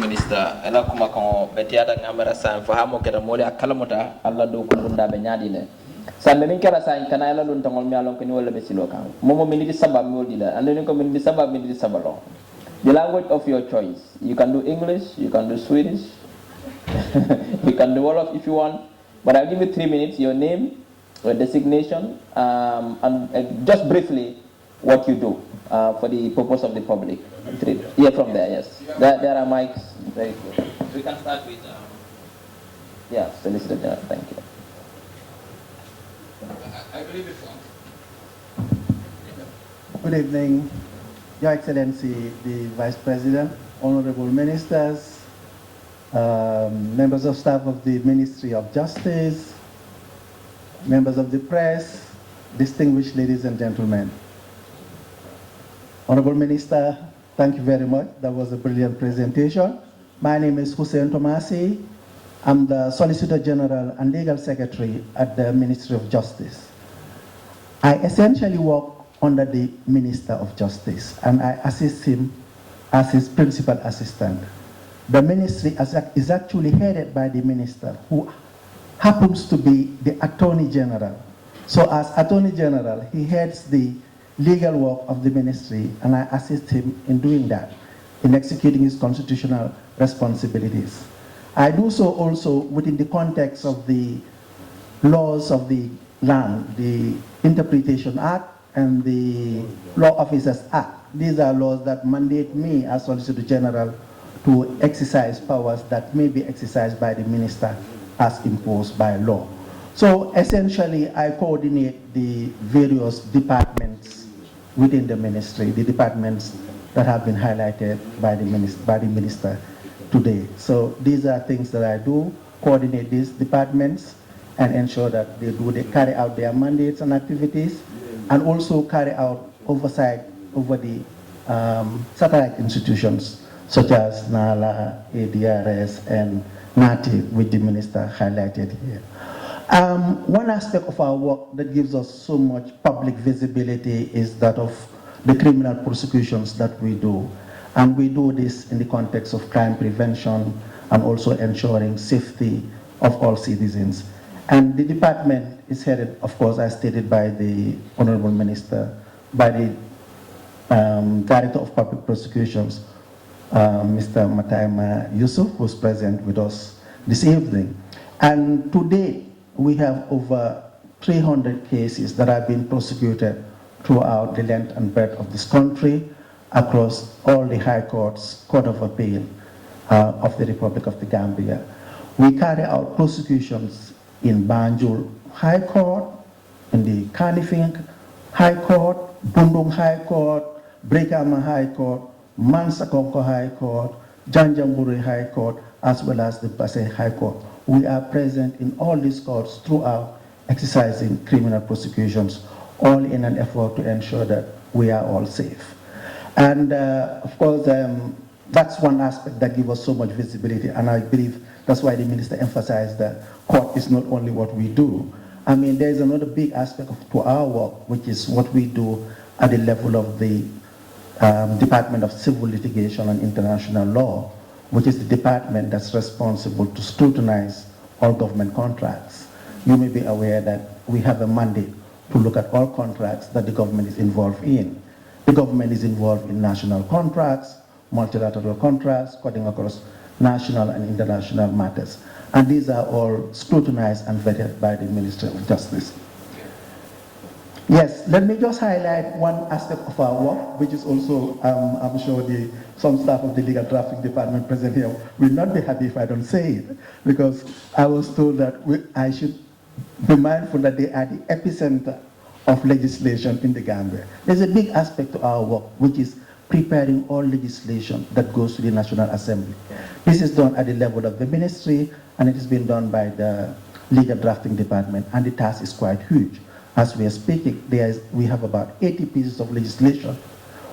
Minister, ela kuma ko betiada ngamara san fahamo kera mole akalamuta alla do ko lunda be nyaadile sande min kera san kana ela lun tangol mi alon ko ni wala be silo kan momo miniti sabab mi odila ande ko miniti sabalo the language of your choice. You can do English, you can do Swedish, you can do Wolof if you want, but I'll give you 3 minutes, your name, your designation, and just briefly what you do for the purpose of the public. Yeah, from there, yes. There are mics. Very good. We can start with, yeah, Solicitor General, thank you. I believe it's on. Good evening, Your Excellency, the Vice President, honorable ministers, members of staff of the Ministry of Justice, members of the press, distinguished ladies and gentlemen. Honorable Minister, thank you very much. That was a brilliant presentation. My name is Hussein Tomasi. I'm the Solicitor General and Legal Secretary at the Ministry of Justice. I essentially work under the Minister of Justice, and I assist him as his principal assistant. The ministry is actually headed by the minister, who happens to be the Attorney General. So as Attorney General, he heads the legal work of the ministry, and I assist him in doing that, in executing his constitutional responsibilities. I do so also within the context of the laws of the land, the Interpretation Act, and the Law Officers Act. These are laws that mandate me as Solicitor General to exercise powers that may be exercised by the minister as imposed by law. So essentially, I coordinate the various departments within the ministry, the departments that have been highlighted by the minister today. So these are things that I do, coordinate these departments and ensure that they carry out their mandates and activities, and also carry out oversight over the satellite institutions such as NALA, ADRS, and NATI, which the minister highlighted here. One aspect of our work that gives us so much public visibility is that of the criminal prosecutions that we do. And we do this in the context of crime prevention and also ensuring safety of all citizens. And the department is headed, of course, as stated by the Honorable Minister, by the Director of Public Prosecutions, Mr. Mataima Yusuf, who's present with us this evening. And today, we have over 300 cases that have been prosecuted throughout the length and breadth of this country, across all the high courts, Court of Appeal of the Republic of the Gambia. We carry out prosecutions in Banjul High Court, in the Kanifing High Court, Bundung High Court, Brikama High Court, Mansa High Court, Janjamburi High Court, as well as the Pasay High Court. We are present in all these courts throughout, exercising criminal prosecutions, all in an effort to ensure that we are all safe. And of course, that's one aspect that gives us so much visibility, and I believe that's why the minister emphasized that court is not only what we do. I mean, there's another big aspect to our work, which is what we do at the level of the Department of Civil Litigation and International Law, which is the department that's responsible to scrutinize all government contracts. You may be aware that we have a mandate to look at all contracts that the government is involved in. The government is involved in national contracts, multilateral contracts, cutting across national and international matters. And these are all scrutinized and vetted by the Ministry of Justice. Yes, let me just highlight one aspect of our work, which is also, I'm sure some staff of the legal drafting department present here will not be happy if I don't say it, because I was told that I should be mindful that they are the epicenter of legislation in the Gambia. There's a big aspect to our work, which is preparing all legislation that goes to the National Assembly. This is done at the level of the ministry, and it has been done by the legal drafting department, and the task is quite huge. As we are speaking, we have about 80 pieces of legislation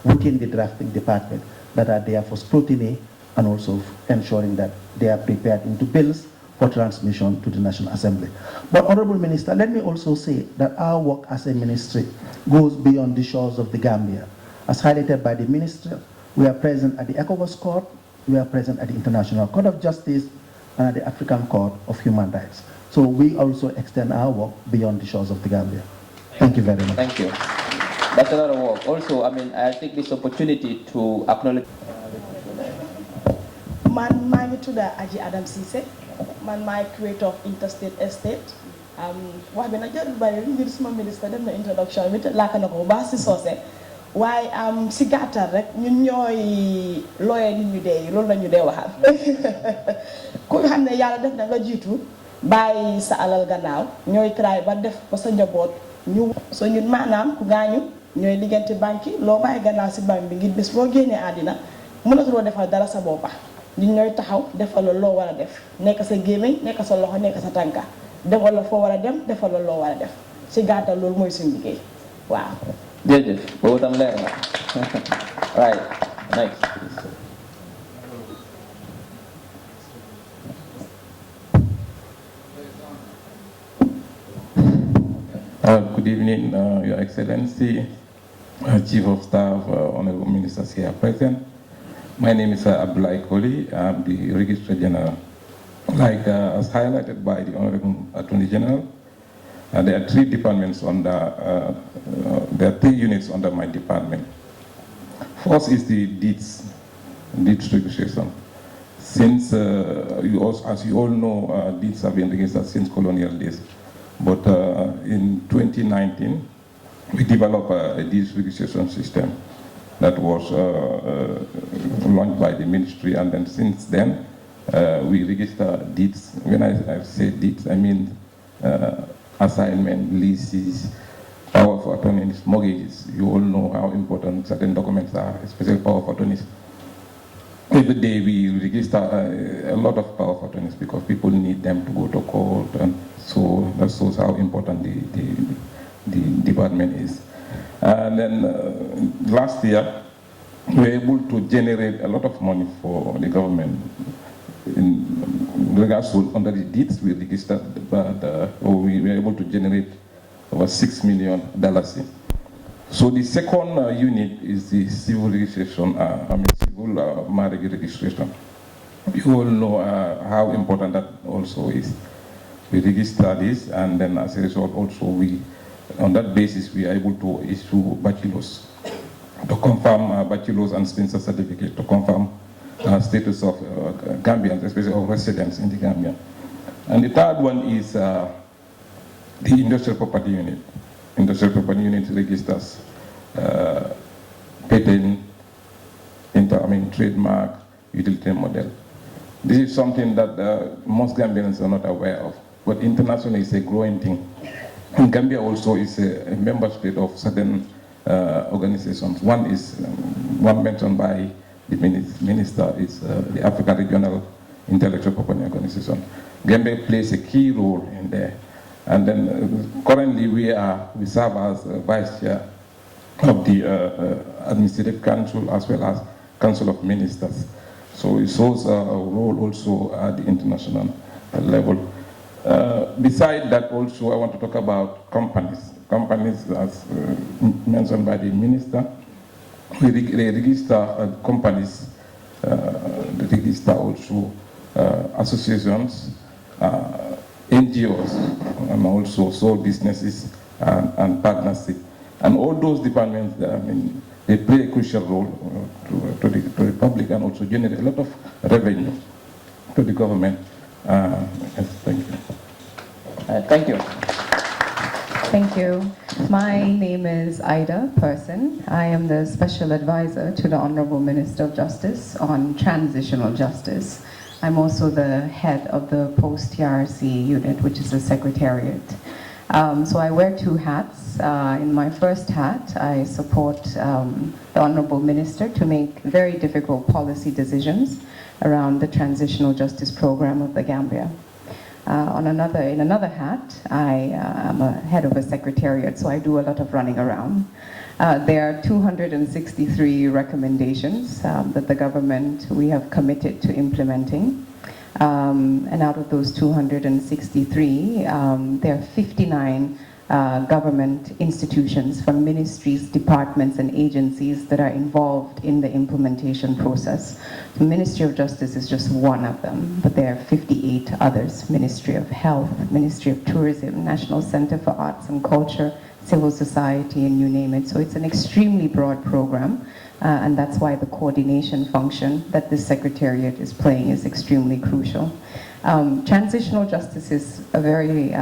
within the drafting department that are there for scrutiny and also ensuring that they are prepared into bills for transmission to the National Assembly. But Honorable Minister, let me also say that our work as a ministry goes beyond the shores of the Gambia. As highlighted by the minister, we are present at the ECOWAS Court, We are present at the International Court of Justice and at the African Court of Human Rights. So we also extend our work beyond the shores of the Gambia. Thank you very much. Thank you. That's a lot of work. Also, I mean, I take this opportunity to acknowledge. Man, maa ngi tudda Aji Adam Cissé man maay creator of Interstate Estate wax bi nag jarul bari ngir suma ministre dem na introduction bi te laaka na ko bu baax si soose waaye si gàttal rek ñun ñooy looyee nit ñu dee loolu la ñu dee waxal ku xam ne yàlla def na nga jiitu bàyyi sa alal gannaaw ñooy try ba def ba sa njaboot ñu so ñun maanaam ku gaañu ñooy liggante banque yi loo bàyyi gannaaw si banque bi ngir bés boo génnee àddina mënatuloo defal dara sa boppa ñun ñooy taxaw defal la loo war a def nekk sa gémmiñ nekk sa loxo nekk sa tànka defal la foo war a dem defal la loo war a def si gàttal loolu mooy suñu liggéey waaw. jërëjëf boobu tam leer na right next. Good evening, Your Excellency, Chief of Staff, Honorable Ministers here present. My name is Abdullah Koli. I'm the Registrar General. Like as highlighted by the Honorable Attorney General, there are three departments under, there are three units under my department. First is the deeds registration. Since, as you all know, deeds have been registered since colonial days. But in 2019, we developed a deeds registration system that was launched by the ministry, and then since then, we register deeds. When I say deeds, I mean assignment, leases, power of attorneys, mortgages. You all know how important certain documents are, especially power of attorneys. Every day we register a lot of power of attorneys because people need them to go to court, and so that shows how important the department is. And then last year, we were able to generate a lot of money for the government. In regards to under the deeds we registered, but we were able to generate over $6 million. So the second unit is the civil registration, civil marriage registration. You all know how important that also is. We register this, and then as a result also on that basis we are able to issue bachelors, to confirm bachelors and Spencer certificate, to confirm status of Gambians, especially of residents in the Gambia. And the third one is the industrial property unit. Industrial property unit registers patent, trademark, utility model. This is something that most Gambians are not aware of, but internationally it's a growing thing. And Gambia also is a member state of certain organizations. One mentioned by the minister is the African Regional Intellectual Property Organization. Gambia plays a key role in there. And then currently we serve as vice chair of the Administrative Council as well as Council of Ministers. So it shows a role also at the international level. Beside that also I want to talk about companies. Companies, as mentioned by the minister, they register companies, they register also associations, NGOs, and also sole businesses and partnership. And all those departments, they play a crucial role to the public and also generate a lot of revenue to the government. Yes, thank you. Thank you. Thank you. My name is Ida Person. I am the Special Advisor to the Honorable Minister of Justice on Transitional Justice. I'm also the head of the post-TRC unit, which is the Secretariat. So I wear two hats. In my first hat, I support the Honorable Minister to make very difficult policy decisions around the Transitional Justice Program of the Gambia. In another hat, I am a head of a secretariat, so I do a lot of running around. There are 263 recommendations that the government, we have committed to implementing. And out of those 263, there are 59 government institutions, from ministries, departments, and agencies that are involved in the implementation process. The Ministry of Justice is just one of them, but there are 58 others: Ministry of Health, Ministry of Tourism, National Center for Arts and Culture, civil society, and you name it. So it's an extremely broad program, and that's why the coordination function that this secretariat is playing is extremely crucial. Transitional justice is a very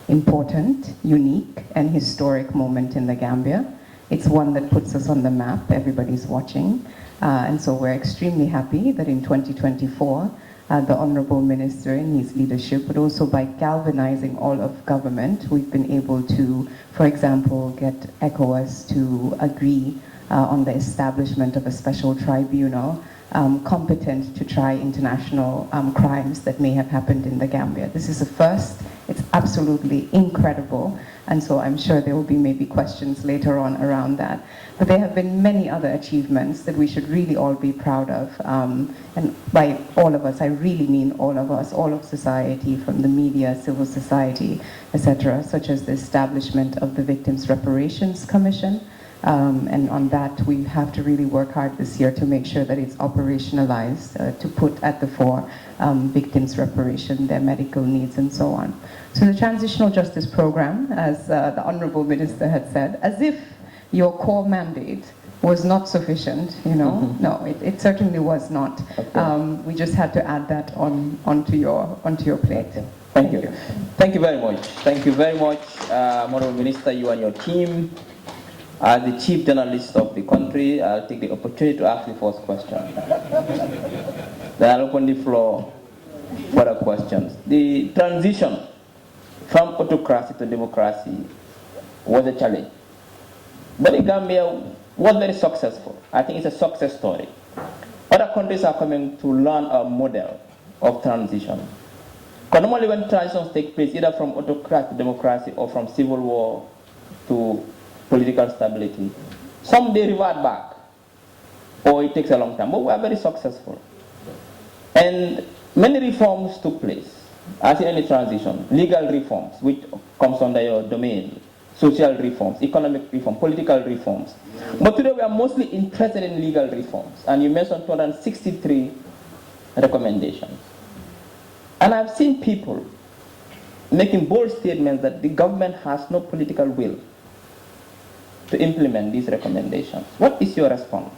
important, unique, and historic moment in the Gambia. It's one that puts us on the map. Everybody's watching. And so we're extremely happy that in 2024, the Honorable Minister in his leadership, but also by galvanizing all of government, we've been able to, for example, get ECOWAS to agree on the establishment of a special tribunal competent to try international crimes that may have happened in the Gambia. This is a first. It's absolutely incredible, and so I'm sure there will be maybe questions later on around that. But there have been many other achievements that we should really all be proud of, and by all of us, I really mean all of us, all of society, from the media, civil society, etc., such as the establishment of the Victims' Reparations Commission. And on that, we have to really work hard this year to make sure that it's operationalized, to put at the fore victims' reparation, their medical needs, and so on. So the Transitional Justice Program, as the Honorable Minister had said, as if your core mandate was not sufficient, you know. No, it certainly was not. Okay. We just had to add that onto your plate. Okay. Thank you. Thank you very much. Thank you very much, Honorable Minister, you and your team. As the chief journalist of the country, I'll take the opportunity to ask the first question. Then I'll open the floor for the questions. The transition from autocracy to democracy was a challenge. But the Gambia was very successful. I think it's a success story. Other countries are coming to learn a model of transition. Because normally when transitions take place, either from autocracy to democracy or from civil war to political stability, some they revert back, or it takes a long time. But we are very successful. And many reforms took place, as in any transition. Legal reforms, which comes under your domain, social reforms, economic reform, political reforms. But today we are mostly interested in legal reforms. And you mentioned 263 recommendations. And I've seen people making bold statements that the government has no political will to implement these recommendations. What is your response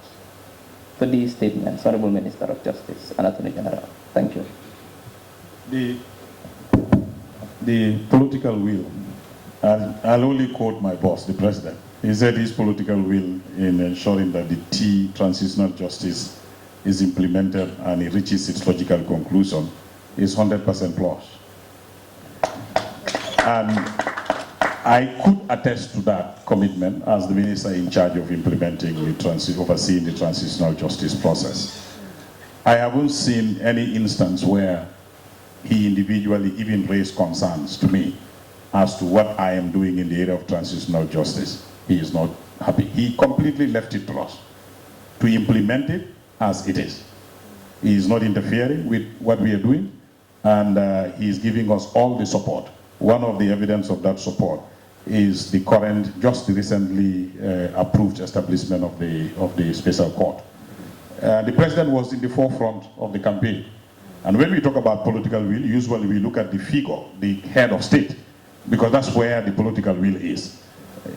to these statements, Honorable Minister of Justice and Attorney General? Thank you. The political will, I'll only quote my boss, the President. He said his political will in ensuring that the transitional justice is implemented and it reaches its logical conclusion is 100% plus. And I could attest to that commitment as the minister in charge of implementing overseeing the transitional justice process. I haven't seen any instance where he individually even raised concerns to me as to what I am doing in the area of transitional justice. He is not happy. He completely left it to us to implement it as it is. He is not interfering with what we are doing, and he is giving us all the support. One of the evidence of that support is the current, just recently approved establishment of the special court. The president was in the forefront of the campaign. And when we talk about political will, usually we look at the figure, the head of state, because that's where the political will is.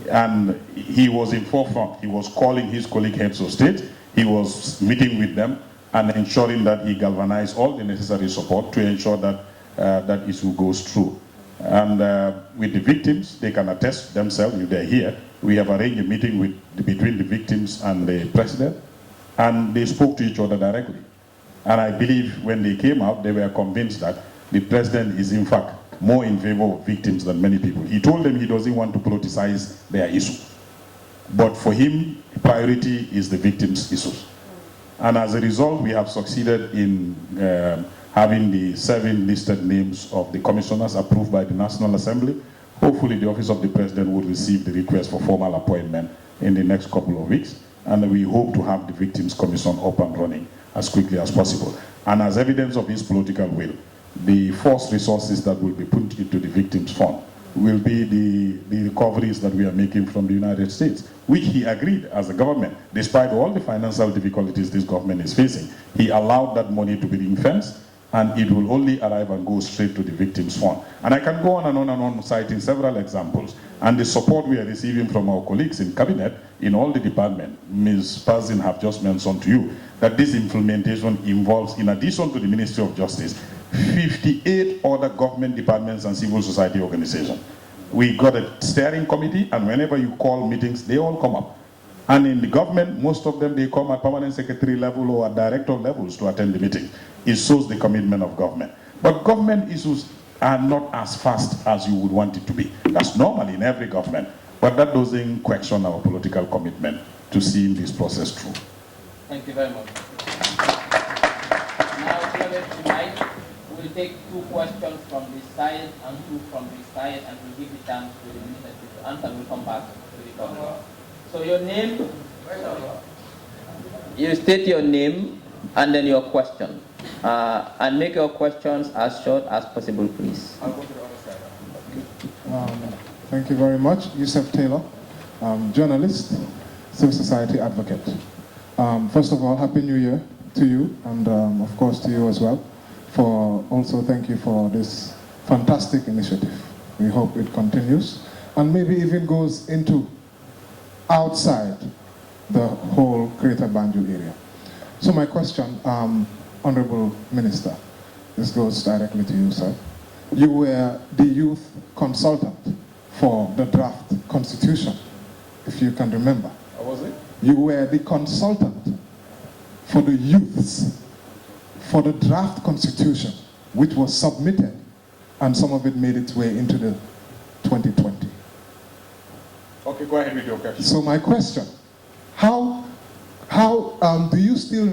And he was in forefront. He was calling his colleague heads of state. He was meeting with them and ensuring that he galvanized all the necessary support to ensure that that issue goes through. And with the victims, they can attest themselves if they're here. We have arranged a meeting between the victims and the president, and they spoke to each other directly. And I believe when they came out, they were convinced that the president is in fact more in favor of victims than many people. He told them he doesn't want to politicize their issue. But for him, priority is the victims' issues. And as a result, we have succeeded in having the 7 listed names of the commissioners approved by the National Assembly. Hopefully the Office of the President will receive the request for formal appointment in the next couple of weeks. And we hope to have the Victims Commission up and running as quickly as possible. And as evidence of his political will, the force resources that will be put into the Victims Fund will be the recoveries that we are making from the United States, which he agreed as a government, despite all the financial difficulties this government is facing. He allowed that money to be ring-fenced, and it will only arrive and go straight to the victims' fund. And I can go on and on and on, citing several examples. And the support we are receiving from our colleagues in cabinet, in all the departments, Ms. Pazin have just mentioned to you, that this implementation involves, in addition to the Ministry of Justice, 58 other government departments and civil society organizations. We got a steering committee, and whenever you call meetings, they all come up. And in the government, most of them, they come at permanent secretary level or at director levels to attend the meeting. It shows the commitment of government. But government issues are not as fast as you would want it to be. That's normal in every government. But that doesn't question our political commitment to seeing this process through. Thank you very much. Now, tonight, we'll take 2 questions from this side and 2 from this side, and we'll give the chance to the minister to answer. We'll come back to the governor. So your name, you state your name and then your question. And make your questions as short as possible, please. I'll go to the other side. Thank you very much. Yusuf Taylor, journalist, civil society advocate. First of all, Happy New Year to you, and of course to you as well. Also thank you for this fantastic initiative. We hope it continues, and maybe even goes into outside the whole Greater Banjul area. So my question, Honorable Minister, this goes directly to you, sir. You were the youth consultant for the draft constitution, if you can remember. How was it? You were the consultant for the youths for the draft constitution, which was submitted, and some of it made its way into the 2020. Okay, go ahead with your question. So my question, how do you still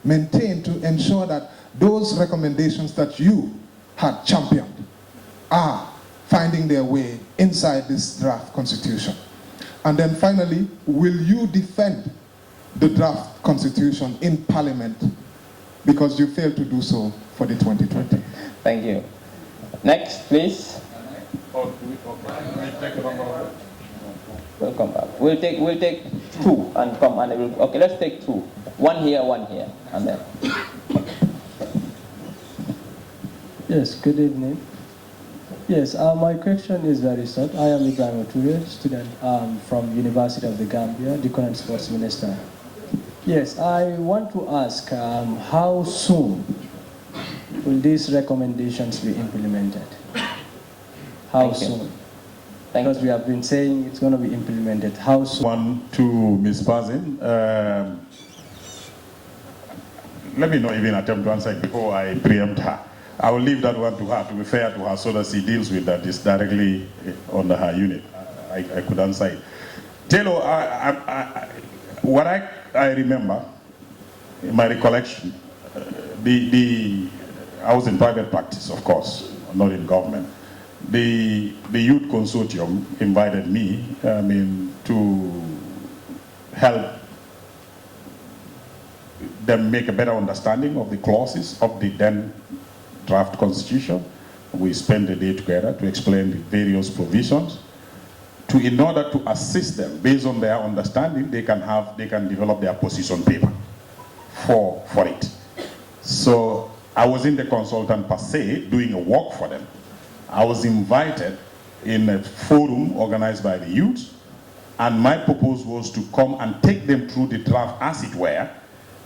maintain to ensure that those recommendations that you had championed are finding their way inside this draft constitution? And then finally, will you defend the draft constitution in Parliament, because you failed to do so for the 2020? Thank you. Next, please. We'll come back. We'll take 2 and come and we'll, okay, let's take 2. 1 here, and then. Yes, good evening. Yes, my question is very short. I am Ibrahim Oture, student from University of the Gambia, the current sports minister. Yes, I want to ask how soon will these recommendations be implemented? How soon? Because we have been saying it's going to be implemented. How soon? One to Ms. Pazin. Let me not even attempt to answer it before I preempt her. I will leave that one to her, to be fair to her, so that she deals with that. It's directly under her unit. I could answer it. Taylor, what I remember, in my recollection, I was in private practice, of course, not in government. The youth consortium invited me, to help them make a better understanding of the clauses of the then draft constitution. We spent a day together to explain the various provisions. In order to assist them, based on their understanding, they can develop their position paper for it. So I was in the consultant per se, doing a work for them. I was invited in a forum organized by the youth, and my purpose was to come and take them through the draft as it were,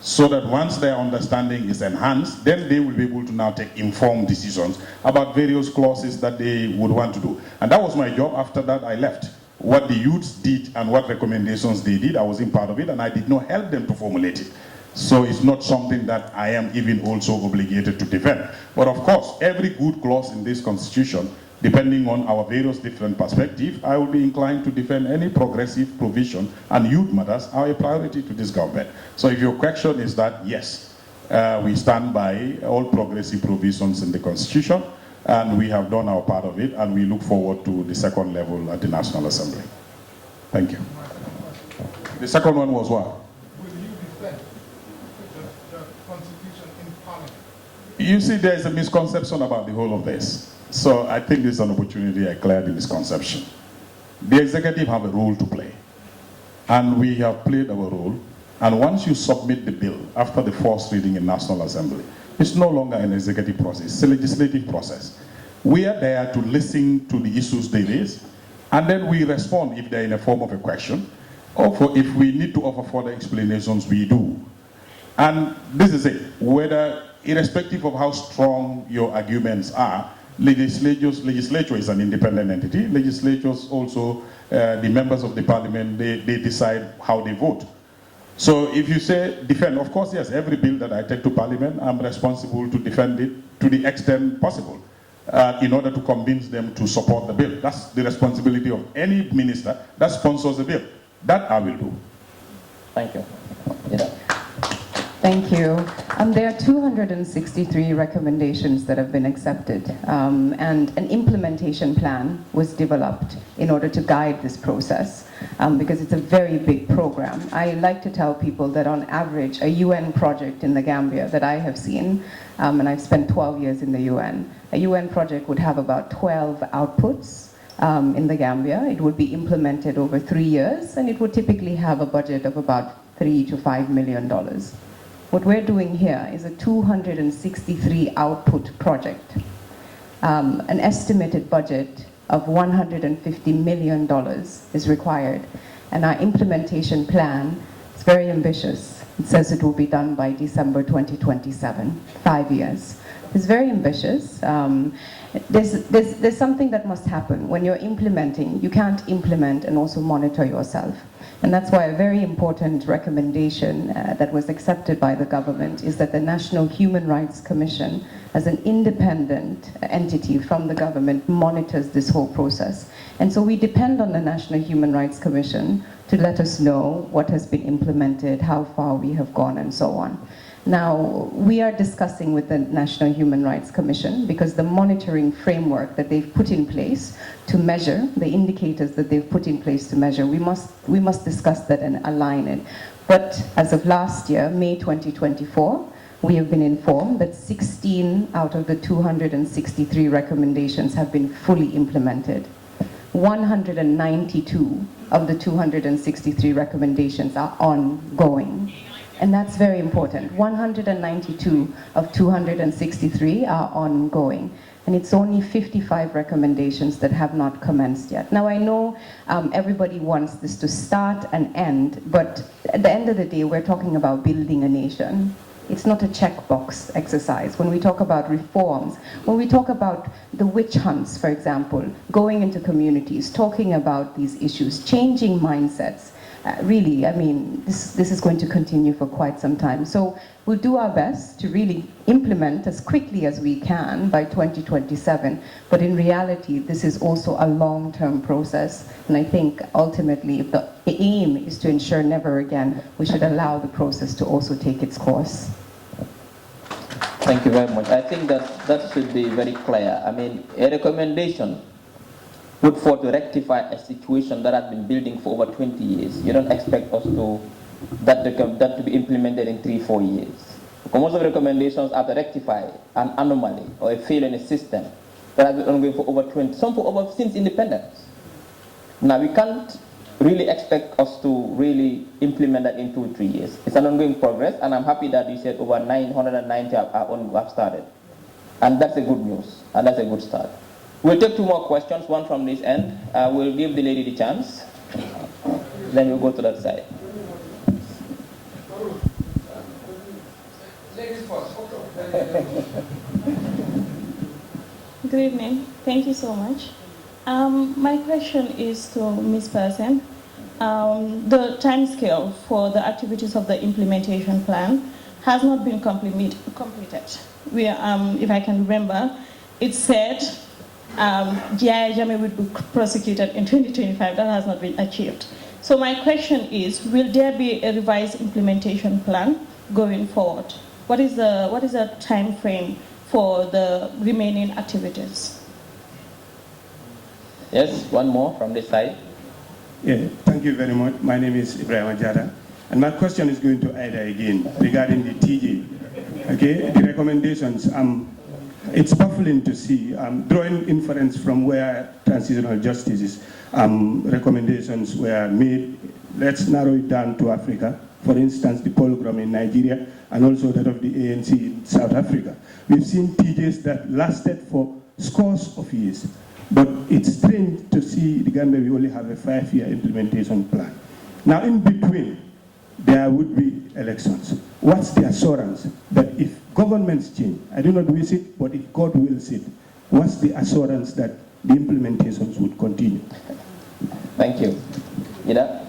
so that once their understanding is enhanced, then they will be able to now take informed decisions about various clauses that they would want to do. And that was my job. After that, I left. What the youths did and what recommendations they did, I was in part of it, and I did not help them to formulate it. So it's not something that I am even also obligated to defend. But of course, every good clause in this constitution, depending on our various different perspectives, I will be inclined to defend any progressive provision, and youth matters are a priority to this government. So if your question is that, yes, we stand by all progressive provisions in the constitution, and we have done our part of it, and we look forward to the second level at the National Assembly. Thank you. The second one was what? Will you defend the constitution in Parliament? You see, there is a misconception about the whole of this. So I think this is an opportunity I clear the misconception. The executive have a role to play. And we have played our role. And once you submit the bill after the first reading in National Assembly, it's no longer an executive process, it's a legislative process. We are there to listen to the issues they raise, and then we respond if they're in the form of a question, or if we need to offer further explanations, we do. And this is it, whether, irrespective of how strong your arguments are, legislature is an independent entity. Legislatures also, the members of the parliament, they decide how they vote. So if you say defend, of course, yes, every bill that I take to parliament, I'm responsible to defend it to the extent possible in order to convince them to support the bill. That's the responsibility of any minister that sponsors a bill. That I will do. Thank you. Yeah. Thank you. There are 263 recommendations that have been accepted, and an implementation plan was developed in order to guide this process, because it's a very big program. I like to tell people that on average, a UN project in the Gambia that I have seen, and I've spent 12 years in the UN, a UN project would have about 12 outputs in the Gambia. It would be implemented over 3 years, and it would typically have a budget of about $3 to $5 million. What we're doing here is a 263 output project. An estimated budget of $150 million is required. And our implementation plan is very ambitious. It says it will be done by December 2027, 5 years. It's very ambitious. There's something that must happen. When you're implementing, you can't implement and also monitor yourself. And that's why a very important recommendation that was accepted by the government is that the National Human Rights Commission, as an independent entity from the government, monitors this whole process. And so we depend on the National Human Rights Commission to let us know what has been implemented, how far we have gone, and so on. Now, we are discussing with the National Human Rights Commission, because the monitoring framework that they've put in place to measure, the indicators that they've put in place to measure, we must discuss that and align it. But as of last year, May 2024, we have been informed that 16 out of the 263 recommendations have been fully implemented. 192 of the 263 recommendations are ongoing. And that's very important. 192 of 263 are ongoing. And it's only 55 recommendations that have not commenced yet. Now I know everybody wants this to start and end, but at the end of the day, we're talking about building a nation. It's not a checkbox exercise. When we talk about reforms, when we talk about the witch hunts, for example, going into communities, talking about these issues, changing mindsets, really, I mean, this is going to continue for quite some time. So we'll do our best to really implement as quickly as we can by 2027. But in reality, this is also a long-term process. And I think ultimately, if the aim is to ensure never again, we should allow the process to also take its course. Thank you very much. I think that should be very clear. I mean, a recommendation put forth to rectify a situation that has been building for over 20 years. You don't expect us to that to be implemented in 3-4 years. Because most of the recommendations are to rectify an anomaly or a failure in a system that has been ongoing for over 20, some for over since independence. Now we can't really expect us to really implement that in 2-3 years. It's an ongoing progress, and I'm happy that you said over 990 have started. And that's a good news, and that's a good start. We'll take 2 more questions, one from this end. We'll give the lady the chance. Then we'll go to that side. Ladies first. Good evening. Thank you so much. My question is to Ms. Person. The timescale for the activities of the implementation plan has not been completed. If I can remember, it said GI Jame would be prosecuted in 2025. That has not been achieved. So my question is, will there be a revised implementation plan going forward? What is the time frame for the remaining activities? Yes, one more from this side. Yeah, thank you very much. My name is Ibrahim Ajada, and my question is going to Ida again regarding the TJ. Okay, the recommendations, it's baffling to see, drawing inference from where transitional justice's recommendations were made. Let's narrow it down to Africa. For instance, the pogrom in Nigeria, and also that of the ANC in South Africa. We've seen TJs that lasted for scores of years, but it's strange to see the Gambia, we only have a 5-year implementation plan. Now, in between, there would be elections. What's the assurance that if governments change, I do not wish it, but if God wills it, what's the assurance that the implementations would continue? Thank you. Ida?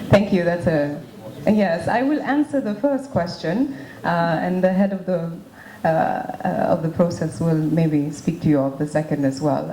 Thank you. Yes, I will answer the first question, and the head of the process will maybe speak to you of the second as well.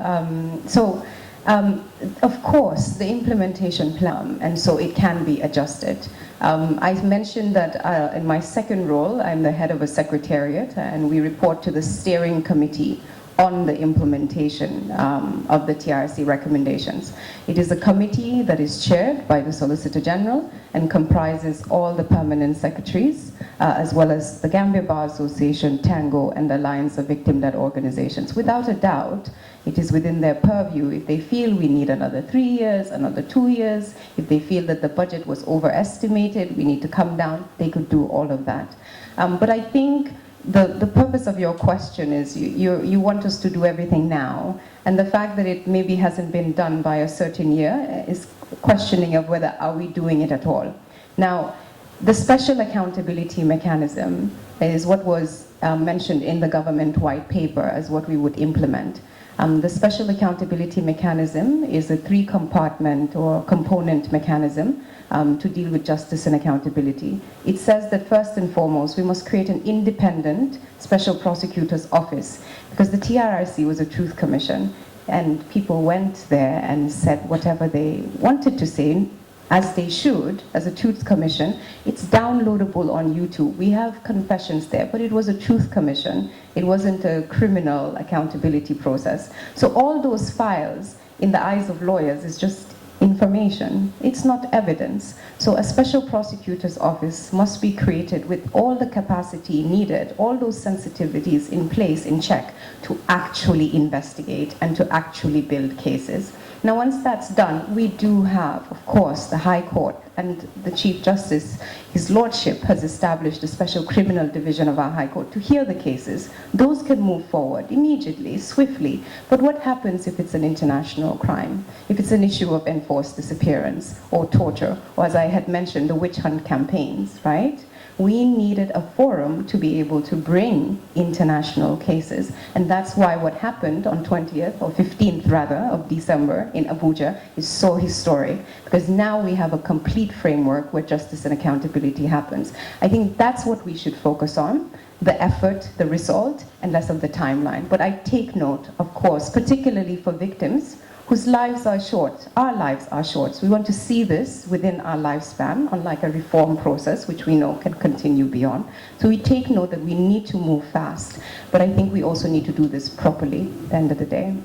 Of course, the implementation plan, and so it can be adjusted. I mentioned that in my second role, I'm the head of a secretariat, and we report to the steering committee on the implementation of the TRC recommendations. It is a committee that is chaired by the Solicitor General and comprises all the permanent secretaries, as well as the Gambia Bar Association, Tango, and the Alliance of Victim-led Organizations. Without a doubt, it is within their purview. If they feel we need another 3 years, another 2 years, if they feel that the budget was overestimated, we need to come down, they could do all of that. But I think the purpose of your question is you want us to do everything now, and the fact that it maybe hasn't been done by a certain year is questioning of whether are we doing it at all. Now, the special accountability mechanism is what was mentioned in the government white paper as what we would implement. The special accountability mechanism is a 3-compartment or component mechanism to deal with justice and accountability. It says that first and foremost, we must create an independent special prosecutor's office, because the TRRC was a truth commission, and people went there and said whatever they wanted to say, as they should, as a truth commission. It's downloadable on YouTube. We have confessions there, but it was a truth commission. It wasn't a criminal accountability process. So all those files, in the eyes of lawyers, is just information. It's not evidence. So a special prosecutor's office must be created with all the capacity needed, all those sensitivities in place, in check, to actually investigate and to actually build cases. Now, once that's done, we do have, of course, the High Court and the Chief Justice, his Lordship, has established a special criminal division of our High Court to hear the cases. Those can move forward immediately, swiftly. But what happens if it's an international crime? If it's an issue of enforced disappearance or torture, or as I had mentioned, the witch hunt campaigns, right? We needed a forum to be able to bring international cases. And that's why what happened on 20th or 15th rather of December in Abuja is so historic, because now we have a complete framework where justice and accountability happens. I think that's what we should focus on, the effort, the result, and less of the timeline. But I take note, of course, particularly for victims whose lives are short. Our lives are short. So we want to see this within our lifespan, unlike a reform process, which we know can continue beyond. So we take note that we need to move fast, but I think we also need to do this properly at the end of the day.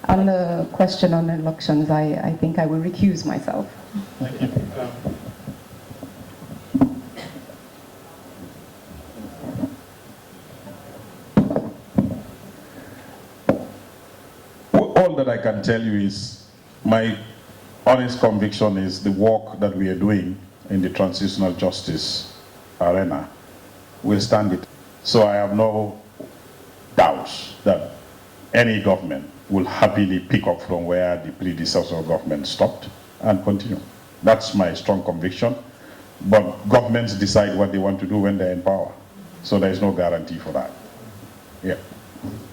On the question on elections, I think I will recuse myself. Thank you. All that I can tell you is my honest conviction is the work that we are doing in the transitional justice arena will stand it. So I have no doubts that any government will happily pick up from where the predecessor government stopped and continue. That's my strong conviction. But governments decide what they want to do when they're in power. So there is no guarantee for that. Yeah.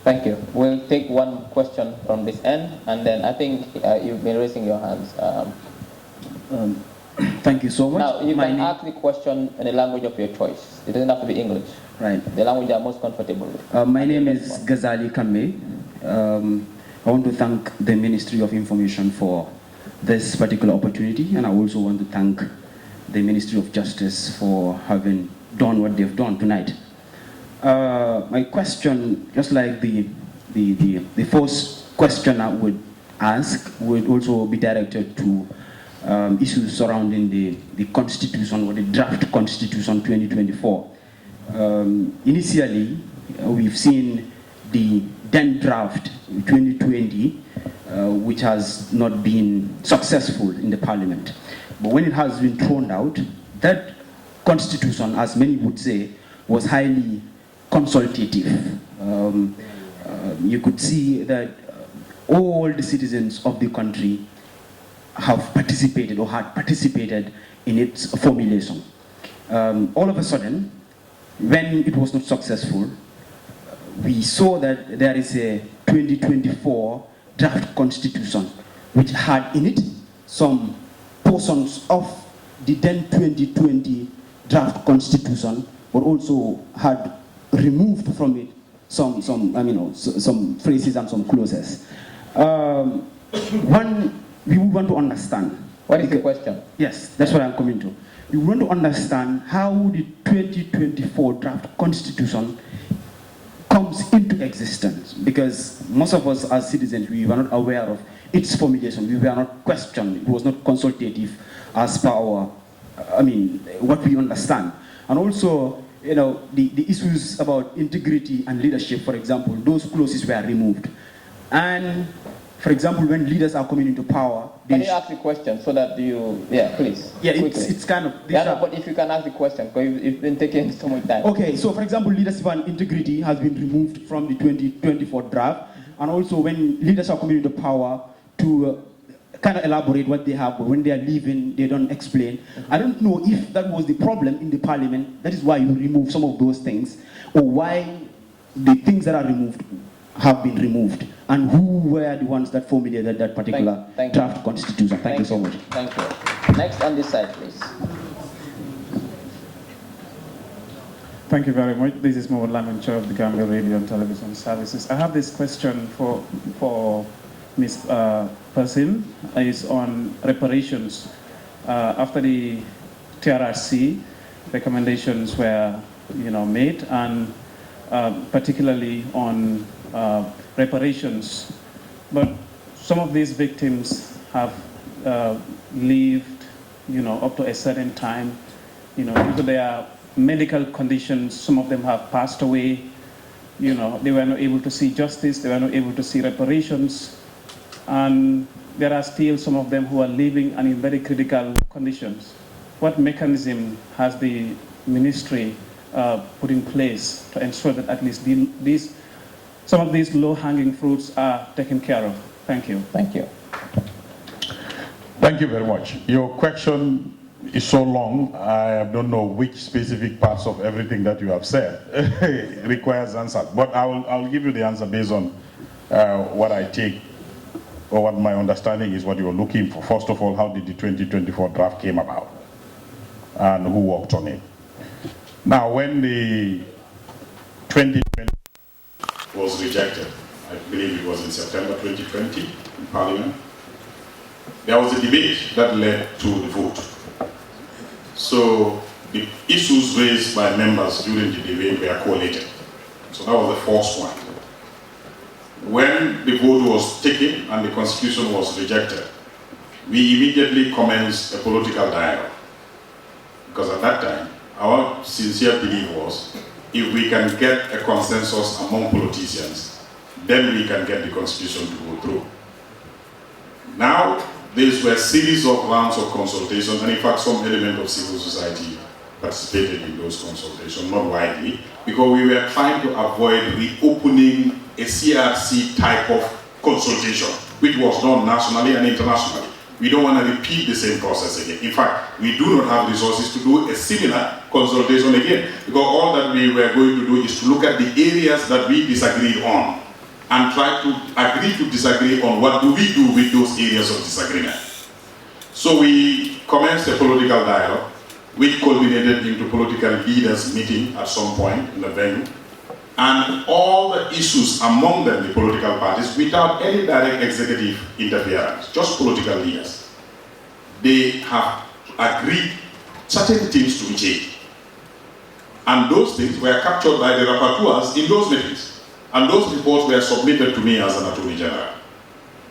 Thank you. We'll take one question from this end, and then I think you've been raising your hands. Thank you so much. Now, you can ask the question in the language of your choice. It doesn't have to be English. Right. The language you are most comfortable with. My name is Ghazali Kambe. I want to thank the Ministry of Information for this particular opportunity, and I also want to thank the Ministry of Justice for having done what they've done tonight. My question, just like the first question I would ask, would also be directed to issues surrounding the Constitution or the draft Constitution 2024. initially, we've seen the then draft 2020, which has not been successful in the parliament. But when it has been thrown out, that constitution, as many would say, was highly consultative. You could see that all the citizens of the country have participated or had participated in its formulation. All of a sudden, when it was not successful, we saw that there is a 2024 draft constitution which had in it some portions of the then 2020 draft constitution, but also had removed from it some phrases and some clauses. One, we want to understand. What is the question? Yes, that's what I'm coming to. We want to understand how the 2024 draft constitution comes into existence, because most of us as citizens, we were not aware of its formulation. We were not questioned. It was not consultative as per our, what we understand. And also, the issues about integrity and leadership, for example, those clauses were removed. And for example, when leaders are coming into power, can you ask the question so that you, please. Yeah, it's kind of. But if you can ask the question, because you've been taking so much time. Okay, so for example, leadership and integrity has been removed from the 2024 draft, and also when leaders are coming into power, to kind of elaborate what they have, but when they are leaving, they don't explain. I don't know if that was the problem in the parliament. That is why you remove some of those things, or why the things that are removed have been removed, and who were the ones that formulated that particular draft constitution. Thank you so much. Thank you. Next on this side, please. Thank you very much. This is Mohd Lamin, Chair of the Gambia Radio and Television Services. I have this question for Ms. Persin. Is on reparations. After the TRRC recommendations were made, and particularly on reparations, but some of these victims have lived, up to a certain time, due to their medical conditions. Some of them have passed away. They were not able to see justice. They were not able to see reparations, and there are still some of them who are living and in very critical conditions. What mechanism has the ministry put in place to ensure that at least some of these low-hanging fruits are taken care of? Thank you. Thank you. Thank you very much. Your question is so long, I don't know which specific parts of everything that you have said requires answer. But I'll give you the answer based on what I take, or what my understanding is what you're looking for. First of all, how did the 2024 draft came about? And who worked on it? Now, when the 2020 was rejected, I believe it was in September 2020 in Parliament, there was a debate that led to the vote. So the issues raised by members during the debate were collated. So that was the first point. When the vote was taken and the constitution was rejected, we immediately commenced a political dialogue. Because at that time, our sincere belief was, if we can get a consensus among politicians, then we can get the constitution to go through. Now, these were a series of rounds of consultation, and in fact, some element of civil society participated in those consultations, not widely, because we were trying to avoid reopening a CRC type of consultation, which was done nationally and internationally. We don't want to repeat the same process again. In fact, we do not have resources to do a similar consultation again, because all that we were going to do is to look at the areas that we disagreed on and try to agree to disagree on what do we do with those areas of disagreement. So we commenced a political dialogue, which culminated into political leaders meeting at some point in the venue, and all the issues among them, the political parties, without any direct executive interference, just political leaders. They have agreed certain things to be changed. And those things were captured by the rapporteurs in those meetings. And those reports were submitted to me as an Attorney General.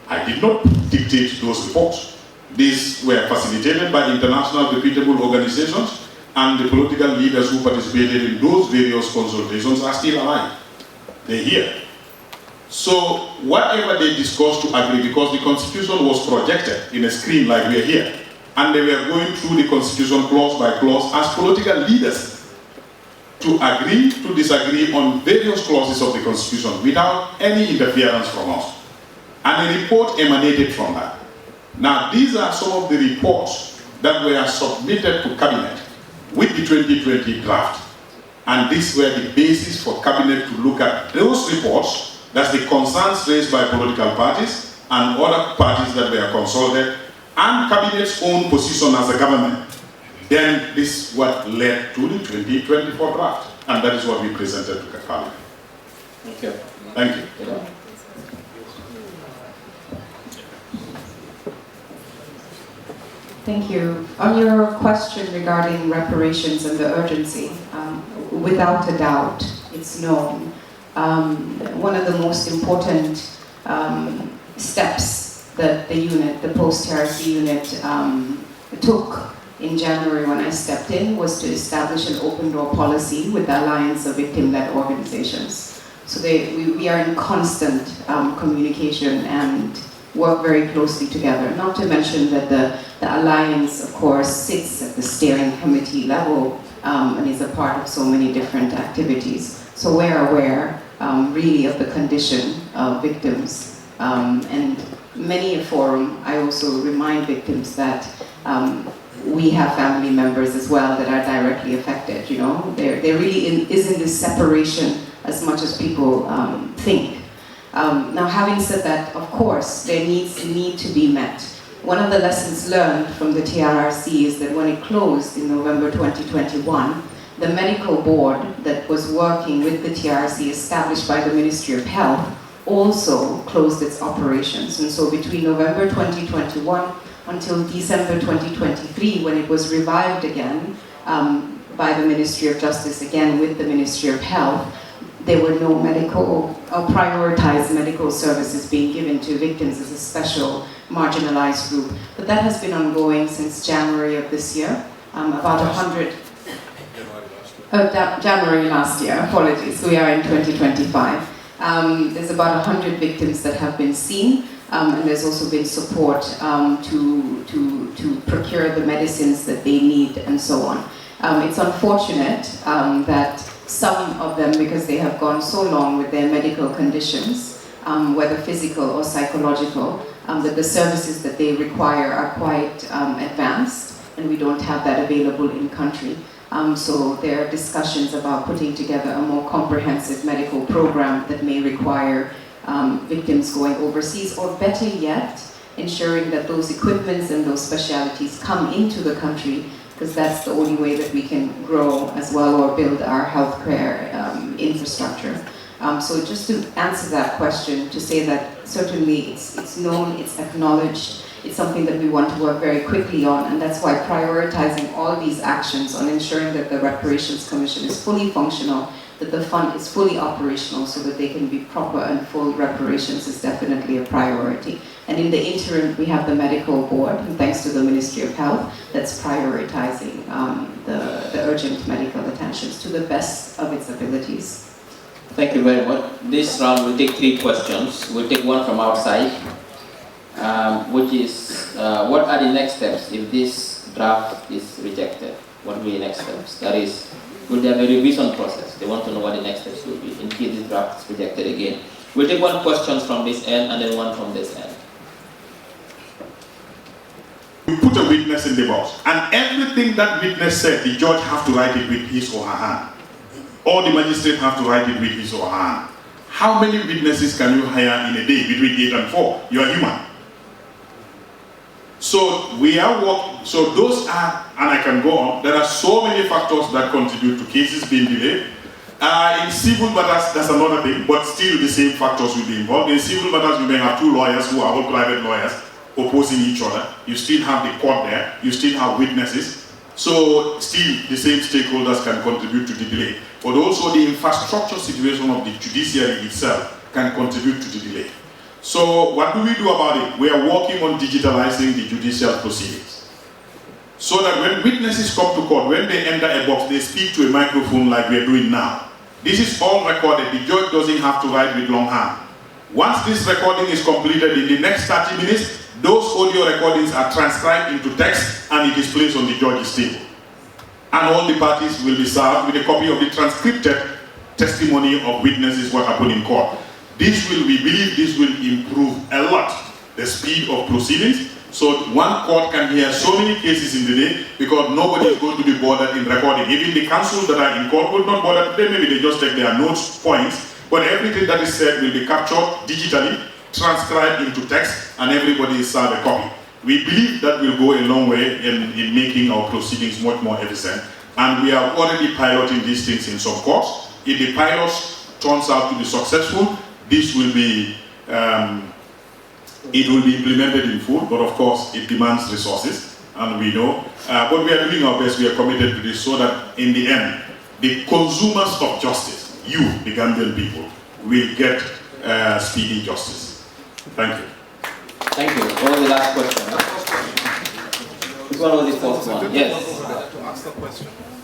I did not dictate those reports. These were facilitated by international reputable organizations and the political leaders who participated in those various consultations are still alive. They're here. So whatever they discussed to agree, because the Constitution was projected in a screen like we are here, and they were going through the Constitution clause by clause as political leaders to agree to disagree on various clauses of the Constitution without any interference from us. And a report emanated from that. Now, these are some of the reports that were submitted to Cabinet with the 2020 draft. And these were the basis for Cabinet to look at those reports, that's the concerns raised by political parties and other parties that were consulted, and Cabinet's own position as a government. Then this is what led to the 2024 draft. And that is what we presented to Cabinet. Thank you. Thank you. Thank you. On your question regarding reparations and the urgency, without a doubt, it's known. One of the most important steps that the unit, the post-TRC unit, took in January when I stepped in was to establish an open door policy with the Alliance of Victim-Led Organizations. So we are in constant communication and work very closely together. Not to mention that the Alliance, of course, sits at the steering committee level and is a part of so many different activities. So we're aware really of the condition of victims. And many a forum, I also remind victims that we have family members as well that are directly affected, you know. There really isn't this separation as much as people think. Now, having said that, of course, there needs a need to be met. One of the lessons learned from the TRRC is that when it closed in November 2021, the medical board that was working with the TRRC established by the Ministry of Health also closed its operations. And so between November 2021 until December 2023, when it was revived again by the Ministry of Justice, again with the Ministry of Health, there were no medical or prioritized medical services being given to victims as a special marginalized group. But that has been ongoing since January of this year. About 100... January last year, apologies, we are in 2025. There's about 100 victims that have been seen, and there's also been support to procure the medicines that they need and so on. It's unfortunate that some of them, because they have gone so long with their medical conditions, whether physical or psychological, that the services that they require are quite advanced, and we don't have that available in country. So there are discussions about putting together a more comprehensive medical program that may require victims going overseas, or better yet, ensuring that those equipments and those specialties come into the country, because that's the only way that we can grow as well or build our healthcare infrastructure. So just to answer that question, to say that certainly it's known, it's acknowledged, it's something that we want to work very quickly on, and that's why prioritizing all these actions on ensuring that the Reparations Commission is fully functional, that the fund is fully operational so that they can be proper and full reparations is definitely a priority. And in the interim, we have the medical board, and thanks to the Ministry of Health, that's prioritizing the urgent medical attentions to the best of its abilities. Thank you very much. This round we'll take 3 questions. We'll take one from outside, which is, what are the next steps if this draft is rejected? What will be the next steps? That is, will there be a revision process? They want to know what the next steps will be in case this draft is rejected again. We'll take one question from this end and then one from this end. We put a witness in the box, and everything that witness said, the judge have to write it with his or her hand. Or the magistrate have to write it with his or her hand. How many witnesses can you hire in a day between 8 and 4? You are human. So we are working, so those are, and I can go on, there are so many factors that contribute to cases being delayed. In civil matters, that's another thing, but still the same factors will be involved. In civil matters, you may have 2 lawyers who are all private lawyers opposing each other. You still have the court there, you still have witnesses. So still the same stakeholders can contribute to the delay. But also the infrastructure situation of the judiciary itself can contribute to the delay. So what do we do about it? We are working on digitalizing the judicial proceedings. so that when witnesses come to court, when they enter a box, they speak to a microphone like we're doing now. This is all recorded. The judge doesn't have to write with long hand. Once this recording is completed, in the next 30 minutes, those audio recordings are transcribed into text and it is placed on the judge's table. And all the parties will be served with a copy of the transcripted testimony of witnesses what happened in court. This will, we believe this will improve a lot the speed of proceedings. So one court can hear so many cases in the day because nobody is going to be bothered in recording. Even the counsel that are in court will not bother today. Maybe they just take their notes, points, but everything that is said will be captured digitally, transcribed into text, and everybody is served a copy. We believe that will go a long way in making our proceedings much more efficient. And we are already piloting these things in some courts. If the pilots turns out to be successful, this will be it will be implemented in full, but of course it demands resources, and we know. But we are doing our best, we are committed to this so that in the end, the consumers of justice, you, the Gambian people, will get speedy justice. Thank you. Thank you. What was the last question? Which one was the first one? Yes.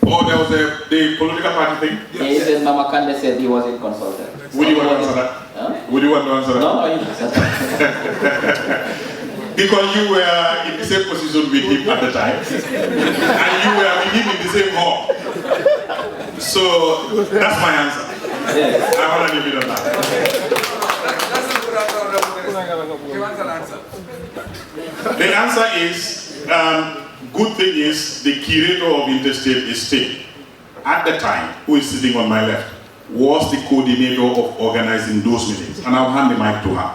Oh, there was the political party thing? Yes. Yeah, he said Mama Kande said he wasn't consulted. Would you want to answer that? Huh? Would you want to answer that? No, you answer that. Because you were in the same position with him at the time, and you were with him in the same hall. So that's my answer. Yes. I want to leave it on that. The answer is, good thing is the curator of interstate estate at the time, who is sitting on my left, was the coordinator of organizing those meetings. And I'll hand the mic to her.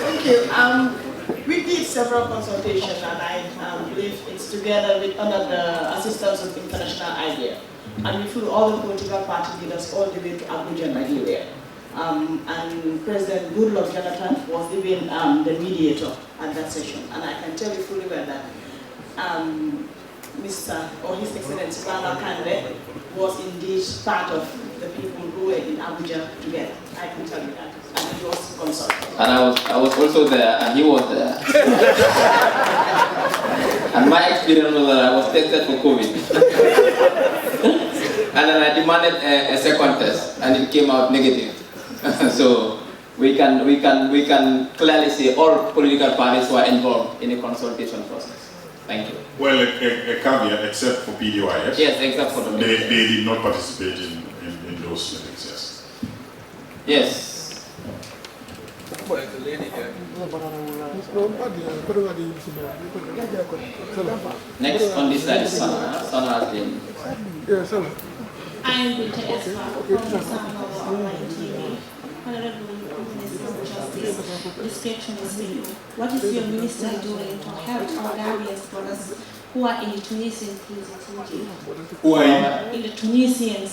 Thank you. We did several consultations, and I believe it's together with under the assistance of International IDEA. And we flew all the political party leaders all the way to Abuja, Nigeria. And President Goodluck Jonathan was even the mediator at that session. And I can tell you fully well that Mr. or His Excellency Mama Kande was indeed part of the people who were in Abuja together. I can tell you that. And he was consulted. And I was also there, and he was there. And my experience was that I was tested for COVID. And then I demanded a second test, and it came out negative. So we can clearly say all political parties were involved in the consultation process. Thank you. Well, a caveat, except for PDOIS. Yes, except for the they did not participate in those meetings, yes. Yes. Next on this side is Sana. Sana has been. I'm Rita Espa from Sana TV. Honorable Minister of Justice, this question is for you. What is your minister doing to help our Gambian brothers who are in the Tunisian prisons? Who are in the Tunisian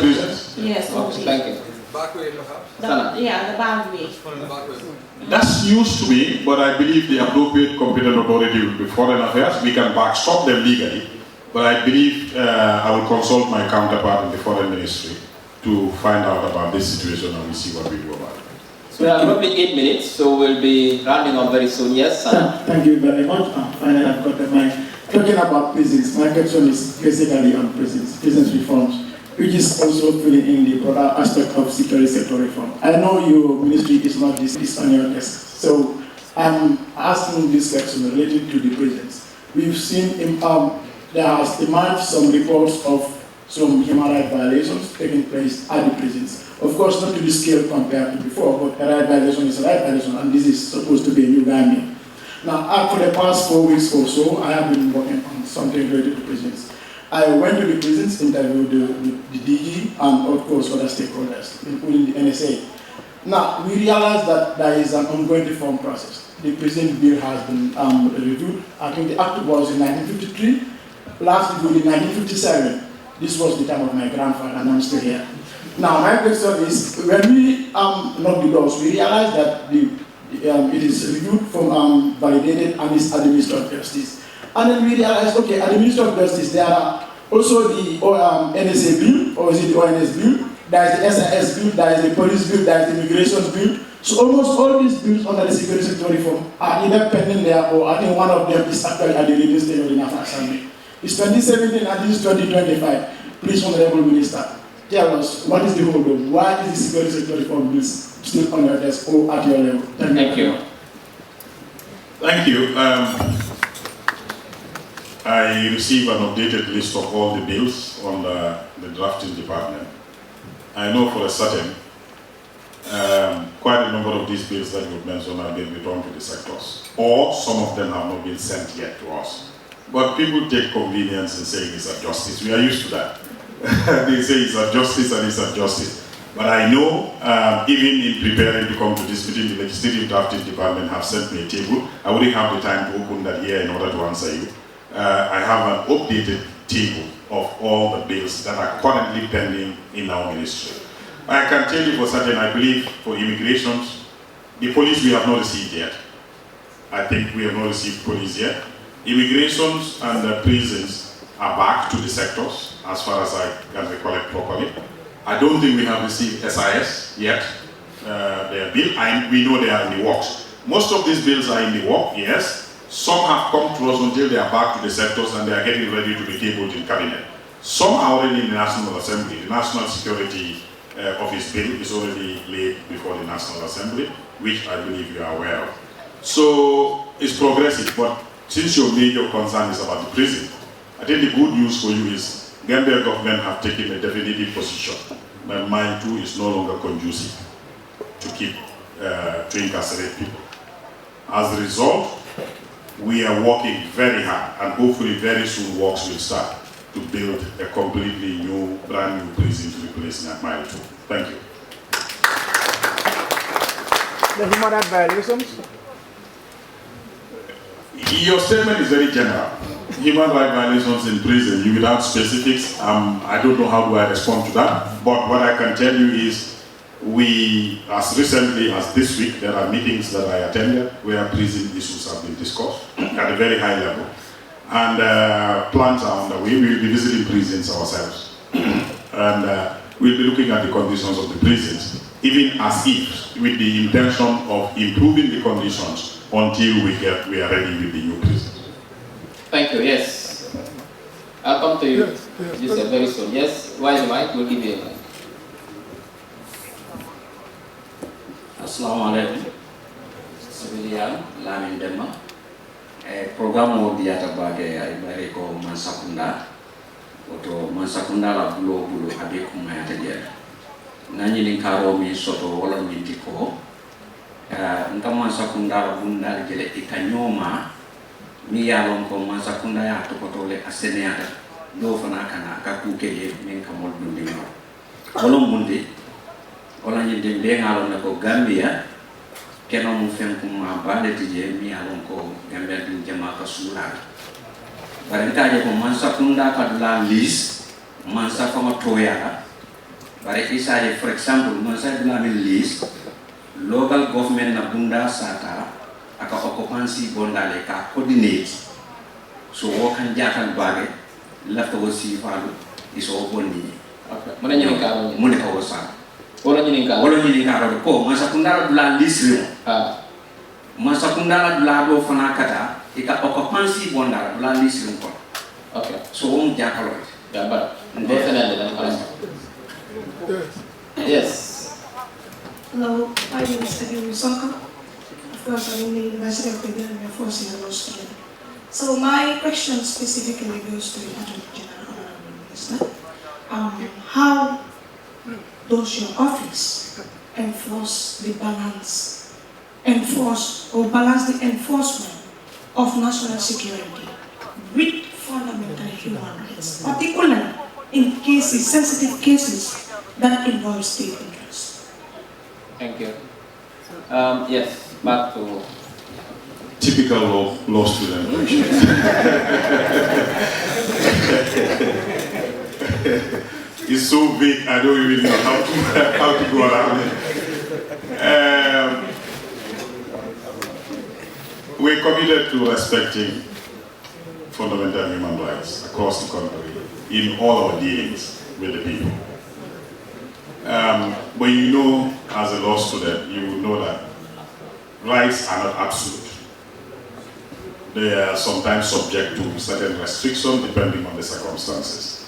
prisons? Yes, okay. Thank you. Yeah, the back way. That's news to me, but I believe the appropriate competent authority will be Foreign Affairs. We can backstop them legally, but I believe I will consult my counterpart in the Foreign Ministry to find out about this situation and we see what we do about it. So we have roughly 8 minutes, so we'll be rounding up very soon. Yes, Sana? Thank you very much. Finally, I've got the mic. Talking about prisons, my question is basically on prisons reforms, which is also filling in the broader aspect of security sector reform. I know your ministry is not this on your desk, so I'm asking this question related to the prisons. We've seen there has emerged some reports of some human rights violations taking place at the prisons. Of course, not to the scale compared to before, but a right violation is a right violation, and this is supposed to be a new Gambia. Now, for the past 4 weeks or so, I have been working on something related to prisons. I went to the prisons, interviewed the DG, and of course other stakeholders, including the NSA. Now, we realized that there is an ongoing reform process. The prison bill has been reviewed. I think the act was in 1953, last reviewed in 1957. This was the time of my grandfather, and I'm still here. Now, my question is, when we knock the doors, we realized that it is reviewed from validated and is administered justice. And then we realized, okay, at the Ministry of Justice, there are also the NSA bill, or is it the ONS bill, there is the SIS bill, there is the police bill, there is the immigration bill. So almost all these bills under the security sector reform are either pending there, or I think one of them is actually at the release stage of the National Assembly. It's 2017 and this is 2025. Please, Honorable Minister, tell us what is the hold on? Why is the security sector reform bills still on your desk or at your level? Thank you. Thank you. I received an updated list of all the bills on the drafting department. I know for a certain quite a number of these bills that you've mentioned have been returned to the sectors, or some of them have not been sent yet to us. But people take convenience in saying it's a justice. We are used to that. They say it's a justice and it's a justice. But I know, even in preparing to come to this meeting, the legislative drafting department have sent me a table. I wouldn't have the time to open that here in order to answer you. I have an updated table of all the bills that are currently pending in our ministry. I can tell you for certain, I believe for immigrations, the police we have not received yet. I think we have not received police yet. Immigrations and the prisons are back to the sectors, as far as I can recollect properly. I don't think we have received SIS yet, their bill, and we know they are in the works. Most of these bills are in the work, yes. Some have come to us until they are back to the sectors and they are getting ready to be tabled in cabinet. Some are already in the National Assembly. The National Security Office bill is already laid before the National Assembly, which I believe you are aware of. So it's progressive, but since your major concern is about the prison, I think the good news for you is Gambia government have taken a definitive position that mine too is no longer conducive to keep, to incarcerate people. As a result, we are working very hard, and hopefully very soon works will start to build a completely new, brand new prison to replace Mile 2. Thank you. The human rights violations? Your statement is very general. Human rights violations in prison, you will have specifics. I don't know how do I respond to that, but what I can tell you is we, as recently as this week, there are meetings that I attended where prison issues have been discussed at a very high level. And plans are on the way. We will be visiting prisons ourselves. And we'll be looking at the conditions of the prisons, even as if with the intention of improving the conditions until we are ready with the new prison. Thank you. Yes. I'll come to you. You said very soon. Yes. Why the mic? We'll give you a mic. Assalamu alaikum. Civilian Lamin Dema. Programme di atabage ay bare ko Mansa Kunda. Oto Mansa Kunda la bulo habe ko mayata dia. Nani linkaro mi soto wala mi diko. Nka Mansa Kunda la bunda jele ikanyoma. Mi yalon ko Mansa Kunda ya to kotole aseneata. Do fana kana ka kukeye min kamol dundi ma. Kolom mundi. Wala ñi dem be ngalon ne ko Gambia keno mu fen ko ma bale tije mi alon ko Gambia din jama ka sura bare taje ko Mansa Kunda ka la list Mansa fama toya bare isaje for example Mansa la list local government na bunda sata aka occupancy bondale ka coordinate so wo kan jatal bare la to si falu iso bonni mo na ñi ka mo ne ko sa wala ñini ka ko Mansa Kunda la lisri Mansa Kunda la do fana kata ika occupancy bonda la lisri ko okay so on jakalo ya ba ndo fenande dan kala yes. Hello, my name is Adi Musaka. Of course, I'm in the University of the Gambia for Law student. So my question specifically goes to the Attorney General, Honorable Minister. How does your office balance the enforcement of national security with fundamental human rights, particularly in cases, sensitive cases that involve state interest? Thank you. Yes, back to typical law student question. It's so big, I don't even know how to go around it. We're committed to respecting fundamental human rights across the country in all our dealings with the people. But you know, as a law student, you will know that rights are not absolute. They are sometimes subject to certain restrictions depending on the circumstances.